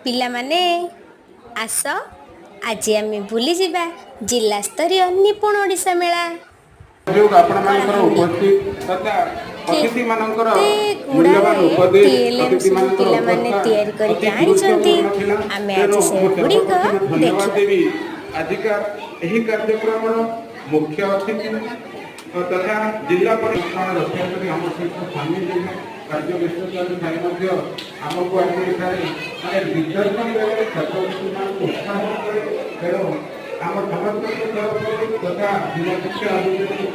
ପିଲାମାନେ ଆସ ଆଜି ଆମେ ବୁଲିଯିବା ଜିଲ୍ଲା ସ୍ତରୀୟ ନିପୁଣ ଓଡ଼ିଶା ମେଳା। ପିଲାମାନେ ତିଆରି କରିକି ଆଣିଛନ୍ତି। ଆମେ ଆଜି ସେଗୁଡ଼ିକ ଦେଖିବା। ଆଜିକା ଏହି କାର୍ଯ୍ୟକ୍ରମର ମୁଖ୍ୟ ଅତିଥି ତଥା ଜିଲ୍ଲା ପରିଷଦ ରକ୍ଷା କରି ଆମ ସହିତ ସାମିଲ ହେଲେ କାର୍ଯ୍ୟ ବ୍ୟସ୍ତତାରେ ଥାଇ ମଧ୍ୟ ଆମକୁ ଆଜି ଏଠାରେ ବିଦ୍ୟାର୍ଥୀ ବେଳରେ ଛାତ୍ରଛାତ୍ରୀମାନଙ୍କୁ ଉତ୍ସାହ କରେ। ତେଣୁ ଆମ ସମସ୍ତଙ୍କ ତରଫରୁ ତଥା ଜିଲ୍ଲା ଶିକ୍ଷା ଅଧିକାରୀ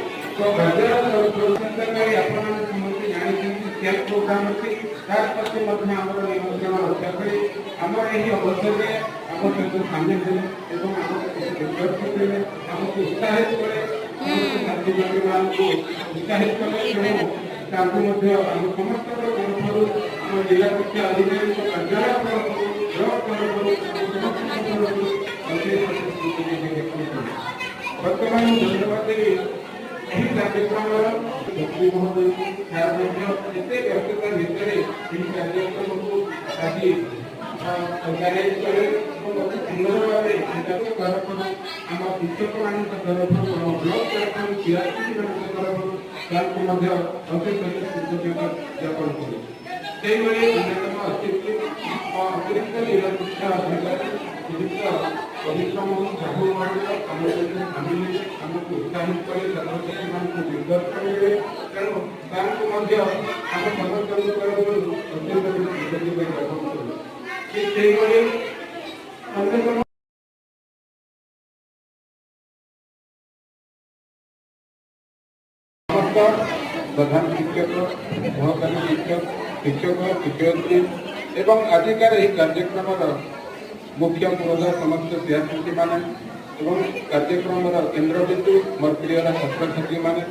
ଆପଣମାନେ ସମସ୍ତେ ଜାଣିଛନ୍ତି କ୍ୟାମ୍ପ ପ୍ରୋଗ୍ରାମ ଅଛି ତାର ପ୍ରତି ମଧ୍ୟ ଆମର ନିମନ୍ତ୍ରଣ ରକ୍ଷା କରି ଆମର ଏହି ଅବସରରେ ଆମ ସହିତ ସାମିଲ ହେଲେ ଏବଂ ଆମକୁ କିଛି ବିଦ୍ୟାର୍ଥୀ ଦେଲେ ଆମକୁ ଉତ୍ସାହିତ କଲେ ଛାତ୍ରଛାତ୍ରୀମାନଙ୍କୁ ଉତ୍ସାହିତ କଲେ। ତେଣୁ ତାଙ୍କୁ ମଧ୍ୟ ଆମ ସମସ୍ତଙ୍କ ତରଫରୁ ଆମ ଜିଲ୍ଲା ଶିକ୍ଷା ଅଧିକାରୀଙ୍କ କାର୍ଯ୍ୟାଳୟ ତରଫରୁ ବ୍ଲକ ତରଫରୁ ବର୍ତ୍ତମାନ ଧନ୍ୟବାଦ ଦେବି ଏହି କାର୍ଯ୍ୟକ୍ରମର ମହୋଦୟଙ୍କୁ ଯାହା ମଧ୍ୟ ଏତେ ବ୍ୟସ୍ତତା ଭିତରେ ଏହି କାର୍ଯ୍ୟକ୍ରମକୁ ଆଜି ଅର୍ଗାନାଇଜ କଲେ ଏବଂ ଅତି ସୁନ୍ଦର ଭାବେ ଏହାକୁ ତରଫରୁ ଆମ ଶିକ୍ଷକମାନଙ୍କ ତରଫରୁ ଆମ ବ୍ଲକ ତରଫରୁ କ୍ରୀଡ଼ାଶିଳ୍ପୀମାନଙ୍କ ତରଫରୁ ତାଙ୍କୁ ମଧ୍ୟ ଅଶେଷ କୃତଜ୍ଞତା ଜ୍ଞାପନ କରୁ। ସେହିଭଳି ଅନ୍ୟତମ ଅତିରିକ୍ତ ଜିଲ୍ଲା ଶିକ୍ଷା ଅଧିକାରୀ ଶ୍ରୀଯୁକ୍ତ ପରିଶ୍ରମ ସାହୁ ମହାନ୍ତ ଆମ ସହିତ ସାମିଲ ଆମକୁ ଉତ୍ସାହିତ କରି ଛାତ୍ରଛାତ୍ରୀମାନଙ୍କୁ ନିର୍ଦ୍ଦେଶ କରିବେ। ତେଣୁ ତାଙ୍କୁ ମଧ୍ୟ ଆମ ସମସ୍ତଙ୍କ ତରଫରୁ ଅତ୍ୟନ୍ତ କୃତଜ୍ଞତା ଜ୍ଞାପନ କରୁ। ଠିକ୍ ସେହିଭଳି ଅନ୍ୟତମ प्रधान शिक्षक सहकारी शिक्षक शिक्षक शिक्षयित्री एवं आजिकार यह कार्यक्रम मुख्य पुरोधा समस्त शिक्षार्थी मैंने कार्यक्रम केन्द्रबिंदु मोर प्रिय छात्र छात्री मैंने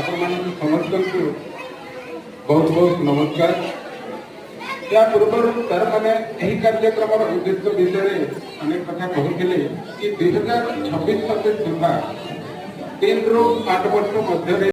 आपण समस्त को बहुत बहुत नमस्कार। या पूर्व तार मैंने यही कार्यक्रम उद्देश्य विषय अनेक कथा कहते कि 2026 सुधा 3 ରୁ 8 वर्ष मध्य